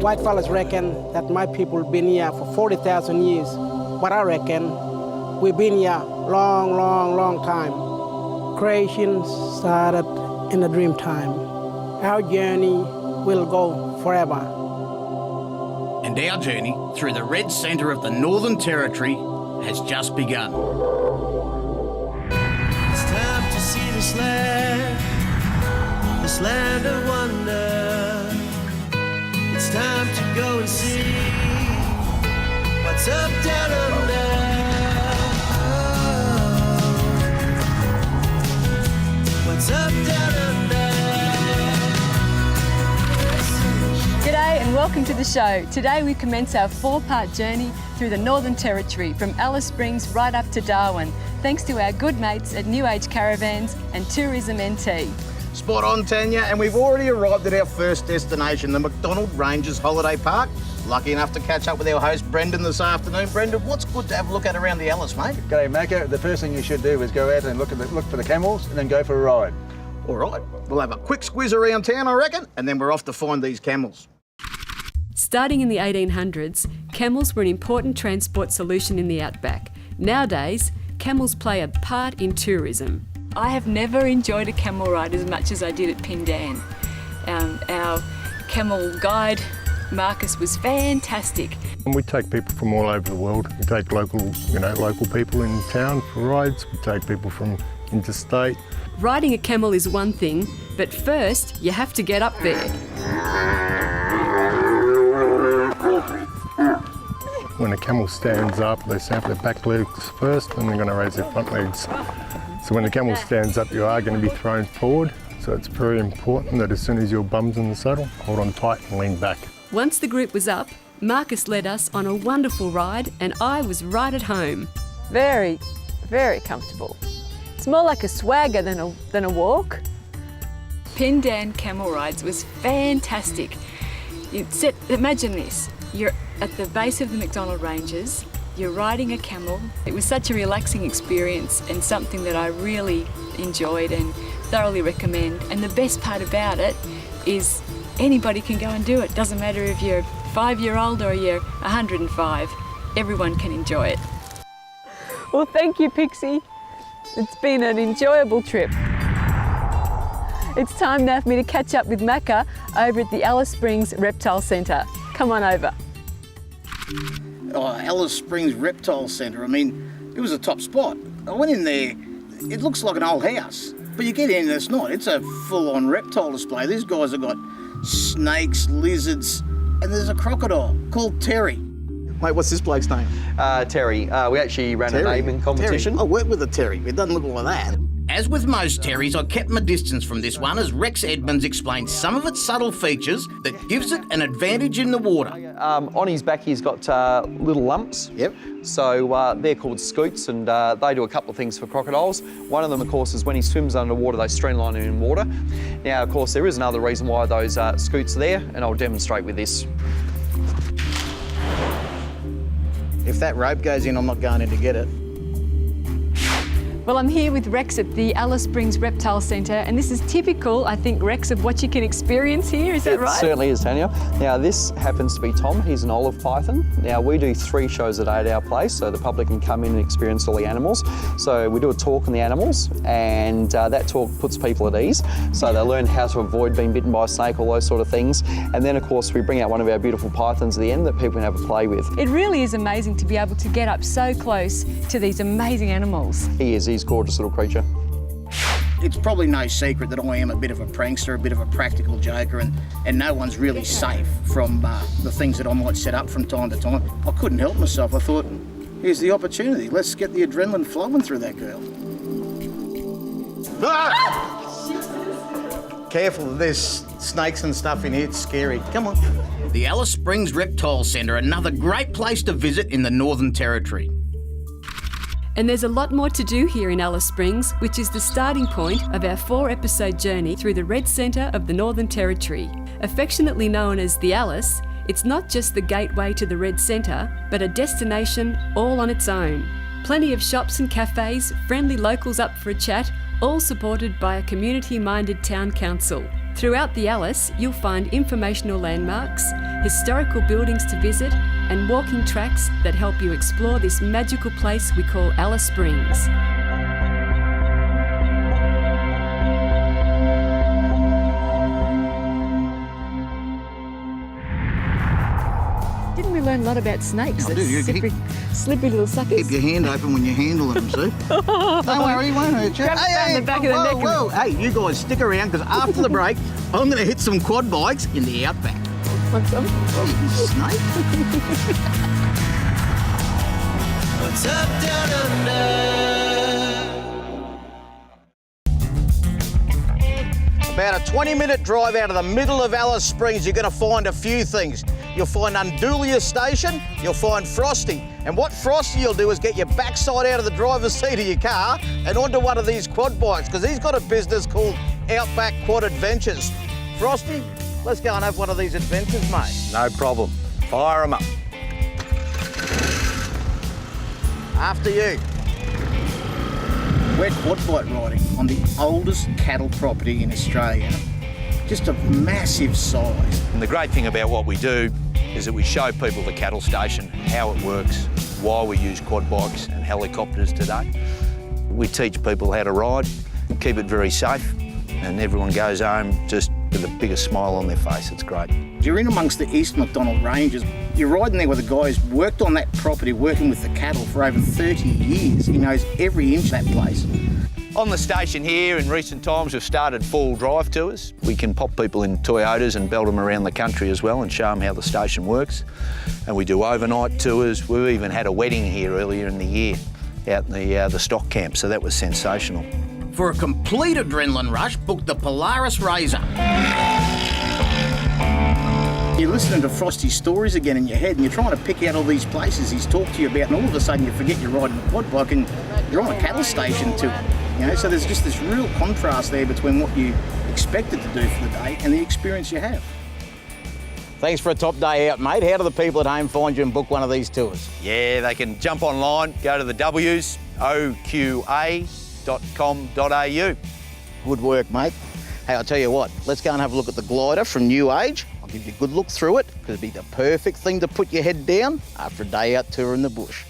White fellas reckon that my people been here for 40,000 years. But I reckon we've been here long, long, long time. Creation started in a dream time. Our journey will go forever. And our journey through the red centre of the Northern Territory has just begun. It's time to see this land of wonder. It's time to go and see what's up down under. What's up down under. G'day and welcome to the show. Today we commence our 4-part journey through the Northern Territory from Alice Springs right up to Darwin, thanks to our good mates at New Age Caravans and Tourism NT. Spot on, Tanya, and we've already arrived at our first destination, the McDonald Ranges Holiday Park. Lucky enough to catch up with our host, Brendan, this afternoon. Brendan, what's good to have a look at around the Alice, mate? G'day, Macca. The first thing you should do is go out and look for the camels and then go for a ride. All right, we'll have a quick squiz around town, I reckon, and then we're off to find these camels. Starting in the 1800s, camels were an important transport solution in the Outback. Nowadays, camels play a part in tourism. I have never enjoyed a camel ride as much as I did at Pindan. Our camel guide, Marcus, was fantastic. We take people from all over the world. We take local people in town for rides. We take people from interstate. Riding a camel is one thing, but first you have to get up there. When a camel stands up, they stand their back legs first, and they're going to raise their front legs. So when the camel stands up, you are going to be thrown forward. So it's very important that as soon as your bum's in the saddle, hold on tight and lean back. Once the group was up, Marcus led us on a wonderful ride and I was right at home. Very, very comfortable. It's more like a swagger than a walk. Pindan camel rides was fantastic. Imagine this, you're at the base of the McDonald Ranges, you're riding a camel. It was such a relaxing experience and something that I really enjoyed and thoroughly recommend. And the best part about it is anybody can go and do it. Doesn't matter if you're 5-year-old or you're 105. Everyone can enjoy it. Well, thank you, Pixie. It's been an enjoyable trip. It's time now for me to catch up with Macca over at the Alice Springs Reptile Centre. Come on over. Oh, Alice Springs Reptile Centre, I mean, it was a top spot. I went in there, it looks like an old house, but you get in and it's not. It's a full-on reptile display. These guys have got snakes, lizards, and there's a crocodile called Terry. Mate, what's this bloke's name? Terry. We actually ran a naming competition. Terry. I worked with a Terry. It doesn't look like that. As with most Terriers, I kept my distance from this one as Rex Edmonds explained some of its subtle features that gives it an advantage in the water. On his back he's got little lumps. Yep. So they're called scoots, and they do a couple of things for crocodiles. One of them, of course, is when he swims underwater, they streamline him in water. Now, of course, there is another reason why those scoots are there, and I'll demonstrate with this. If that rope goes in, I'm not going in to get it. Well, I'm here with Rex at the Alice Springs Reptile Centre, and this is typical, I think, Rex, of what you can experience here, is that right? It certainly is, Tanya. Now, this happens to be Tom. He's an olive python. Now, we do 3 shows a day at our place, so the public can come in and experience all the animals. So we do a talk on the animals, and that talk puts people at ease. So they learn how to avoid being bitten by a snake, all those sort of things. And then, of course, we bring out one of our beautiful pythons at the end that people can have a play with. It really is amazing to be able to get up so close to these amazing animals. He is. He's a gorgeous little creature. It's probably no secret that I am a bit of a prankster, a bit of a practical joker, and no one's really safe from the things that I might set up from time to time. I couldn't help myself. I thought, here's the opportunity. Let's get the adrenaline flowing through that girl. Ah! Careful, there's snakes and stuff in here. It's scary. Come on. The Alice Springs Reptile Centre, another great place to visit in the Northern Territory. And there's a lot more to do here in Alice Springs, which is the starting point of our 4-episode journey through the Red Centre of the Northern Territory. Affectionately known as the Alice, it's not just the gateway to the Red Centre, but a destination all on its own. Plenty of shops and cafes, friendly locals up for a chat, all supported by a community-minded town council. Throughout the Alice, you'll find informational landmarks, historical buildings to visit, and walking tracks that help you explore this magical place we call Alice Springs. Didn't we learn a lot about snakes? I do. You Slippery little suckers. keep your hand open when you handle them, see? Don't worry, it won't hurt you. Grab it down the back of the neck. Whoa. Hey, you guys stick around because after the break, I'm going to hit some quad bikes in the Outback. Want some? Snake? What's up down under? About a 20-minute drive out of the middle of Alice Springs, you're going to find a few things. You'll find Undulia Station, you'll find Frosty. And what Frosty will do is get your backside out of the driver's seat of your car and onto one of these quad bikes, because he's got a business called Outback Quad Adventures. Frosty, let's go and have one of these adventures, mate. No problem. Fire 'em up. After you. We're quad bike riding on the oldest cattle property in Australia. Just a massive size. And the great thing about what we do is that we show people the cattle station, how it works, why we use quad bikes and helicopters today. We teach people how to ride, keep it very safe, and everyone goes home just with the biggest smile on their face. It's great. You're in amongst the East McDonald Ranges. You're riding there with a guy who's worked on that property, working with the cattle for over 30 years. He knows every inch of that place. On the station here, in recent times, we've started full drive tours. We can pop people in Toyotas and belt them around the country as well and show them how the station works. And we do overnight tours. We even had a wedding here earlier in the year out in the stock camp, so that was sensational. For a complete adrenaline rush, book the Polaris Razor. You're listening to Frosty's stories again in your head and you're trying to pick out all these places he's talked to you about, and all of a sudden you forget you're riding a quad bike and you're on a cattle station tour. You know, so there's just this real contrast there between what you expected to do for the day and the experience you have. Thanks for a top day out, mate. How do the people at home find you and book one of these tours? Yeah, they can jump online, go to the WSOQA.com.au. Good work, mate. Hey, I'll tell you what, let's go and have a look at the glider from New Age. I'll give you a good look through it, because it'd be the perfect thing to put your head down after a day out touring the bush.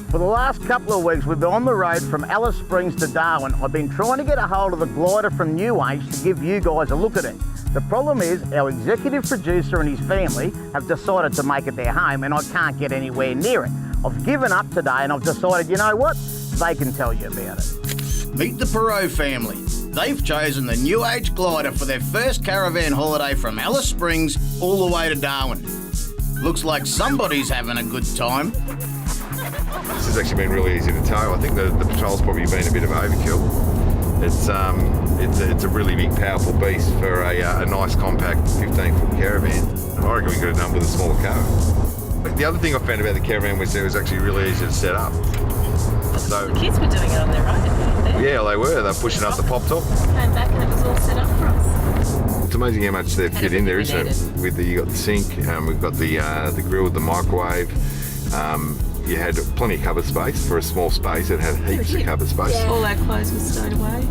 For the last couple of weeks, we've been on the road from Alice Springs to Darwin. I've been trying to get a hold of the glider from New Age to give you guys a look at it. The problem is our executive producer and his family have decided to make it their home, and I can't get anywhere near it. I've given up today and I've decided, you know what? They can tell you about it. Meet the Perot family. They've chosen the New Age glider for their first caravan holiday from Alice Springs all the way to Darwin. Looks like somebody's having a good time. This has actually been really easy to tow. I think the patrol's probably been a bit of overkill. It's a really big, powerful beast for a nice, compact 15-foot caravan. I reckon we could have done with a smaller car. The other thing I found about the caravan was it was actually really easy to set up. So the kids were doing it on their own, weren't they? Yeah, they were. They were pushing up the pop top. Came back and it was all set up for us. It's amazing how much they fit in there, isn't it? You got the sink, we've got the grill with the microwave. You had plenty of cupboard space for a small space. It had heaps of cupboard space. Yeah. All our clothes were stowed away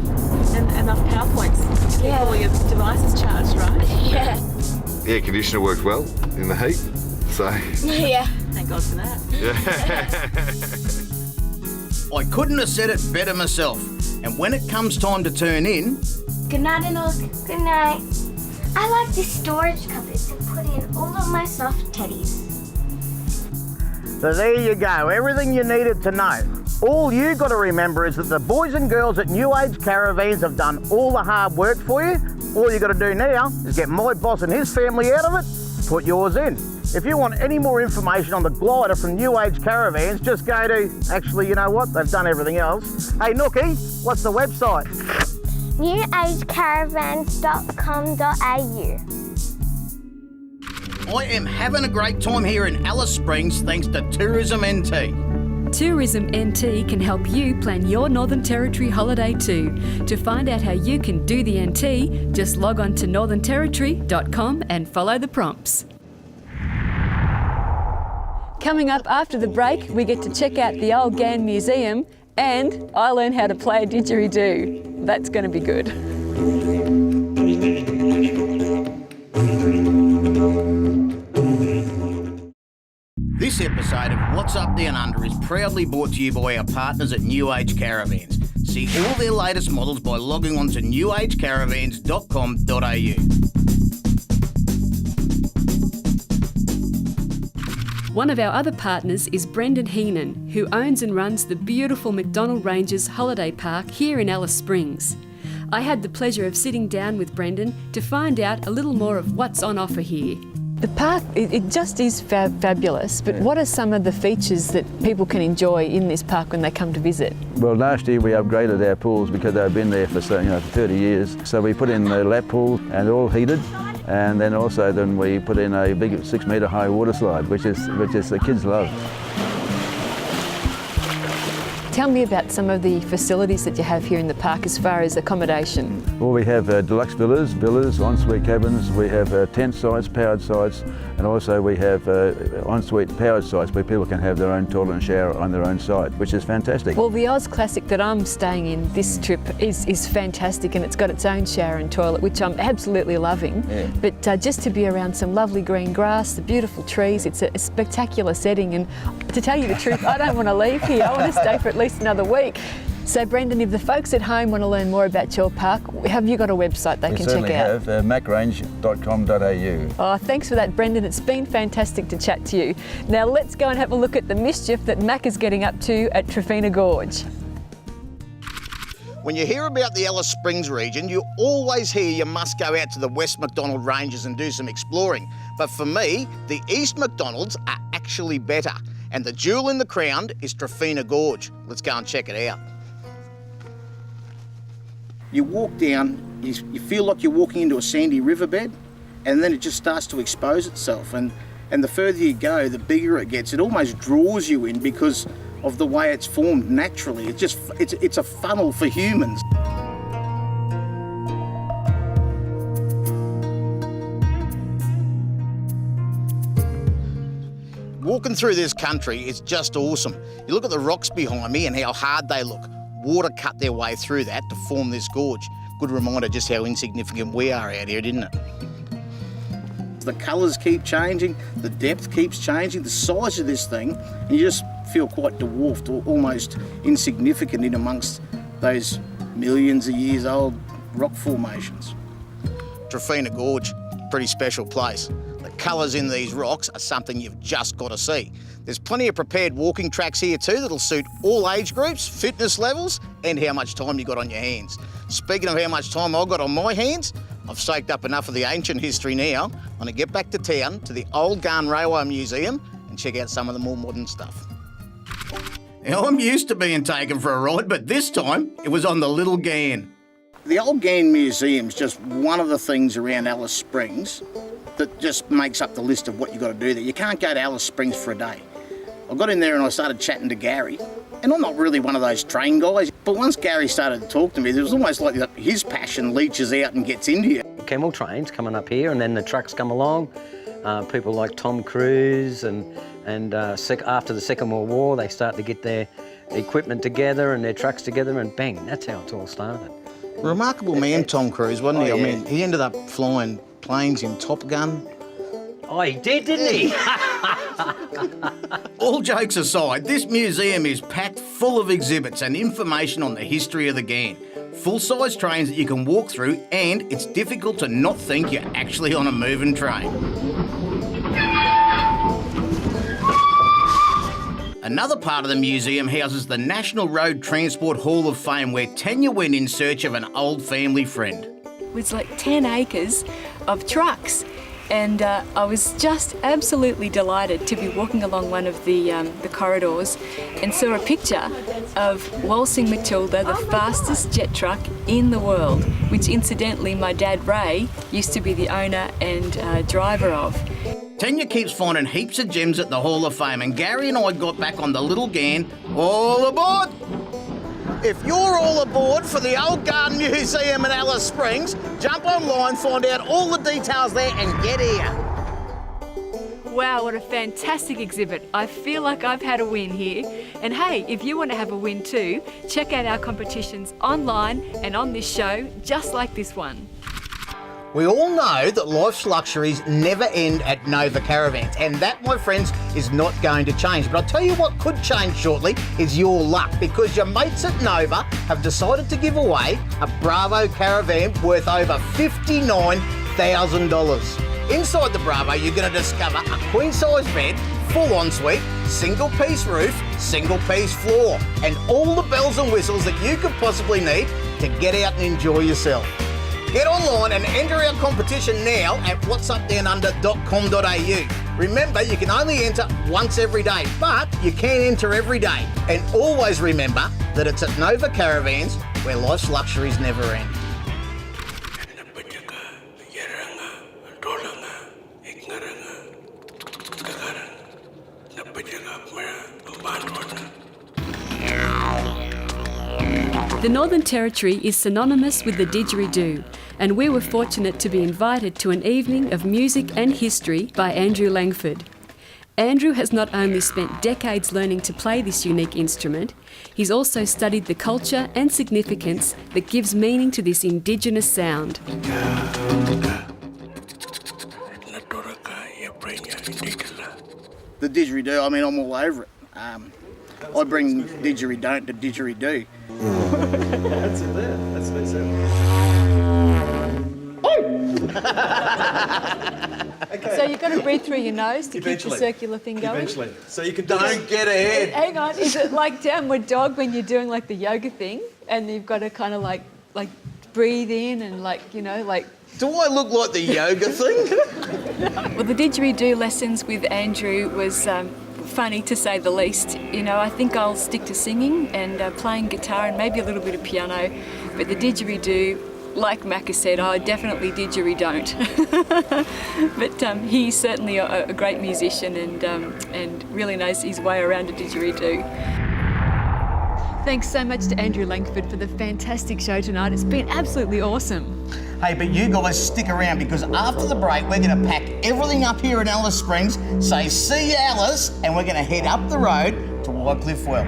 and enough power points to keep all your devices charged, right? Yeah. The air conditioner worked well in the heat, so... Yeah. Thank God for that. I couldn't have said it better myself. And when it comes time to turn in... Good night, Enoch. Good night. I like this storage cupboard to put in all of my soft teddies. So there you go, everything you needed to know. All you got to remember is that the boys and girls at New Age Caravans have done all the hard work for you. All you got to do now is get my boss and his family out of it, put yours in. If you want any more information on the glider from New Age Caravans, just go to, actually, you know what? They've done everything else. Hey, Nookie, what's the website? newagecaravans.com.au. I am having a great time here in Alice Springs thanks to Tourism NT. Tourism NT can help you plan your Northern Territory holiday too. To find out how you can do the NT, just log on to northernterritory.com and follow the prompts. Coming up after the break, we get to check out the old Ghan Museum and I learn how to play a didgeridoo. That's going to be good. This episode of What's Up Down Under is proudly brought to you by our partners at New Age Caravans. See all their latest models by logging on to newagecaravans.com.au. One of our other partners is Brendan Heenan, who owns and runs the beautiful McDonald Ranges Holiday Park here in Alice Springs. I had the pleasure of sitting down with Brendan to find out a little more of what's on offer here. The park, it just is fabulous, but what are some of the features that people can enjoy in this park when they come to visit? Well, last year we upgraded our pools because they've been there for 30 years. So we put in the lap pool and all heated, and then we put in a big 6 metre high water slide, which is the kids love. Tell me about some of the facilities that you have here in the park as far as accommodation. Well, we have deluxe villas, ensuite cabins, we have tent sites, powered sites, and also we have ensuite powered sites where people can have their own toilet and shower on their own site, which is fantastic. Well, the Oz Classic that I'm staying in this trip is fantastic, and it's got its own shower and toilet, which I'm absolutely loving. Yeah. But just to be around some lovely green grass, the beautiful trees, it's a spectacular setting, and to tell you the truth, I don't want to leave here. I want to stay for at least another week. So Brendan, if the folks at home want to learn more about your park, have you got a website they can check out? We certainly have, macrange.com.au. Oh, thanks for that, Brendan. It's been fantastic to chat to you. Now let's go and have a look at the mischief that Mac is getting up to at Trina Gorge. When you hear about the Alice Springs region, you always hear you must go out to the West McDonald Ranges and do some exploring. But for me, the East McDonalds are actually better. And the jewel in the crown is Trina Gorge. Let's go and check it out. You walk down, you feel like you're walking into a sandy riverbed, and then it just starts to expose itself. And the further you go, the bigger it gets. It almost draws you in because of the way it's formed naturally. It's a funnel for humans. Walking through this country is just awesome. You look at the rocks behind me and how hard they look. Water cut their way through that to form this gorge. Good reminder just how insignificant we are out here, didn't it? The colours keep changing, the depth keeps changing, the size of this thing, and you just feel quite dwarfed or almost insignificant in amongst those millions of years old rock formations. Trina Gorge, pretty special place. The colours in these rocks are something you've just got to see. There's plenty of prepared walking tracks here too that'll suit all age groups, fitness levels, and how much time you got on your hands. Speaking of how much time I've got on my hands, I've soaked up enough of the ancient history now. I'm going to get back to town to the old Ghan Railway Museum and check out some of the more modern stuff. Now, I'm used to being taken for a ride, but this time it was on the little Ghan. The old Ghan Museum's just one of the things around Alice Springs that just makes up the list of what you've got to do there. You can't go to Alice Springs for a day. I got in there and I started chatting to Gary, and I'm not really one of those train guys, but once Gary started to talk to me, it was almost like his passion leaches out and gets into you. Camel trains coming up here, and then the trucks come along. People like Tom Cruise and after the Second World War, they start to get their equipment together and their trucks together, and bang, that's how it all started. Remarkable man, Tom Cruise, wasn't he? Oh, yeah. I mean, he ended up flying planes in Top Gun. Oh, he did, didn't he? All jokes aside, this museum is packed full of exhibits and information on the history of the Ghan. Full-size trains that you can walk through, and it's difficult to not think you're actually on a moving train. Another part of the museum houses the National Road Transport Hall of Fame, where Tanya went in search of an old family friend. It was like 10 acres of trucks. And I was just absolutely delighted to be walking along one of the corridors and saw a picture of Waltzing Matilda, the fastest jet truck in the world, which incidentally my dad Ray used to be the owner and driver of. Tanya keeps finding heaps of gems at the Hall of Fame, and Gary and I got back on the little Ghan. All aboard! If you're all aboard for the old Garden Museum in Alice Springs, jump online, find out all the details there and get here. Wow, what a fantastic exhibit. I feel like I've had a win here. And hey, if you want to have a win too, check out our competitions online and on this show, just like this one. We all know that life's luxuries never end at Nova Caravans, and that, my friends, is not going to change. But I'll tell you what could change shortly is your luck, because your mates at Nova have decided to give away a Bravo Caravan worth over $59,000. Inside the Bravo, you're going to discover a queen-size bed, full ensuite, single-piece roof, single-piece floor, and all the bells and whistles that you could possibly need to get out and enjoy yourself. Get online and enter our competition now at whatsupdownunder.com.au. Remember, you can only enter once every day, but you can enter every day. And always remember that it's at Nova Caravans where life's luxuries never end. The Northern Territory is synonymous with the didgeridoo, and we were fortunate to be invited to an evening of music and history by Andrew Langford. Andrew has not only spent decades learning to play this unique instrument, he's also studied the culture and significance that gives meaning to this Indigenous sound. The didgeridoo, I mean, I'm all over it. I bring didgeridoo to didgeridoo. That's it there. That's it. So you've got to breathe through your nose to keep the circular thing going? Eventually. So you can Don't get ahead. Hang on, is it like downward dog when you're doing like the yoga thing and you've got to kind of like breathe in and Do I look like the yoga thing? Well, the didgeridoo lessons with Andrew was funny to say the least. I think I'll stick to singing and playing guitar and maybe a little bit of piano, but the didgeridoo, like Macca said, I definitely didgeridoo-don't. But he's certainly a great musician and really knows his way around a didgeridoo. Thanks so much to Andrew Langford for the fantastic show tonight. It's been absolutely awesome. Hey, but you guys stick around, because after the break, we're going to pack everything up here in Alice Springs, say see you, Alice, and we're going to head up the road to Wycliffe Well.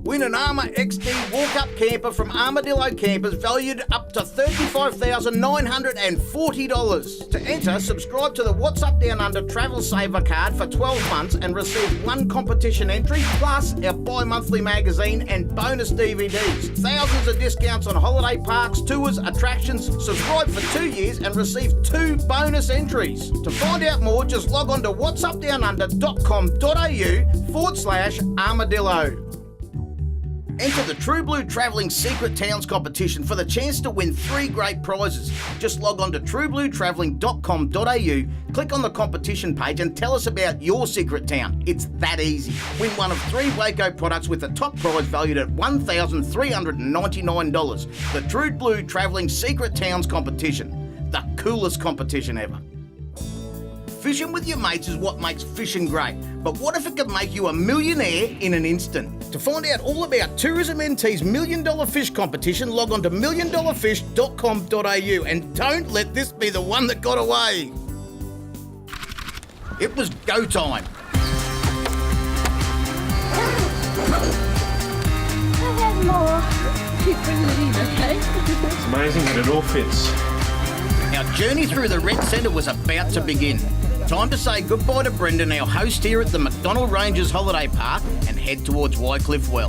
Win an Armour XD walk-up camper from Armadillo Campers valued up to $35,940. To enter, subscribe to the What's Up Down Under Travel Saver card for 12 months and receive one competition entry, plus our bi-monthly magazine and bonus DVDs. Thousands of discounts on holiday parks, tours, attractions. Subscribe for 2 years and receive 2 bonus entries. To find out more, just log on to whatsupdownunder.com.au/armadillo. Enter the True Blue Travelling Secret Towns competition for the chance to win 3 great prizes. Just log on to truebluetravelling.com.au, click on the competition page and tell us about your secret town. It's that easy. Win one of 3 Waco products with the top prize valued at $1,399. The True Blue Travelling Secret Towns competition. The coolest competition ever. Fishing with your mates is what makes fishing great, but what if it could make you a millionaire in an instant? To find out all about Tourism NT's $1 Million Fish competition, log on to milliondollarfish.com.au and don't let this be the one that got away. It was go time. I have more. Keep bringing it in, okay? It's amazing that it all fits. Our journey through the Red Centre was about to begin. Time to say goodbye to Brendan, our host here at the McDonald Rangers Holiday Park, and head towards Wycliffe Well.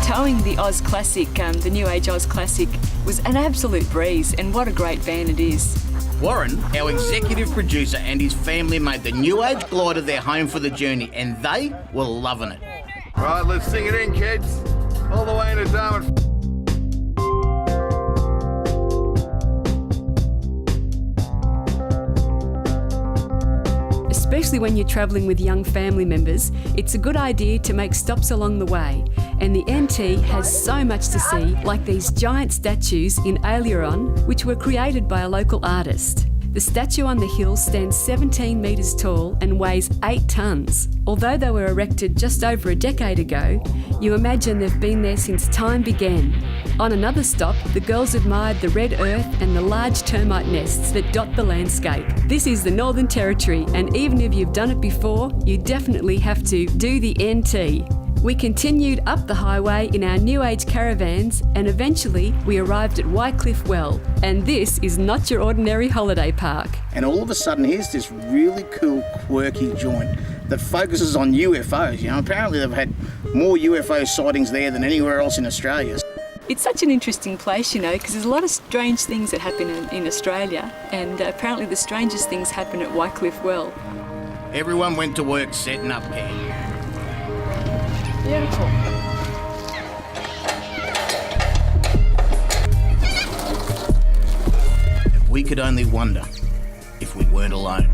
Towing the Oz Classic, the New Age Oz Classic, was an absolute breeze, and what a great van it is. Warren, our executive producer, and his family made the New Age glider their home for the journey, and they were loving it. Right, let's sing it in, kids. All the way into Darwin. Especially when you're travelling with young family members, it's a good idea to make stops along the way. And the NT has so much to see, like these giant statues in Aileron, which were created by a local artist. The statue on the hill stands 17 metres tall and weighs 8 tonnes. Although they were erected just over a decade ago, you imagine they've been there since time began. On another stop, the girls admired the red earth and the large termite nests that dot the landscape. This is the Northern Territory, and even if you've done it before, you definitely have to do the NT. We continued up the highway in our New Age caravans, and eventually we arrived at Wycliffe Well. And this is not your ordinary holiday park. And all of a sudden, here's this really cool, quirky joint that focuses on UFOs. You know, apparently they've had more UFO sightings there than anywhere else in Australia. It's such an interesting place, you know, because there's a lot of strange things that happen in Australia, and apparently the strangest things happen at Wycliffe Well. Everyone went to work setting up camp. Beautiful. We could only wonder if we weren't alone.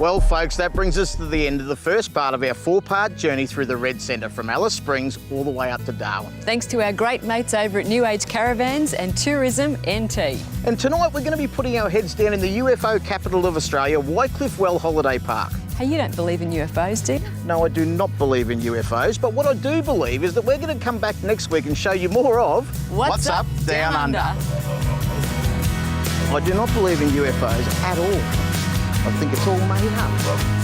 Well, folks, that brings us to the end of the first part of our 4-part journey through the Red Centre from Alice Springs all the way up to Darwin. Thanks to our great mates over at New Age Caravans and Tourism NT. And tonight we're going to be putting our heads down in the UFO capital of Australia, Wycliffe Well Holiday Park. Hey, you don't believe in UFOs, do you? No, I do not believe in UFOs, but what I do believe is that we're going to come back next week and show you more of What's Up Down Under. I do not believe in UFOs at all. I think it's all made up.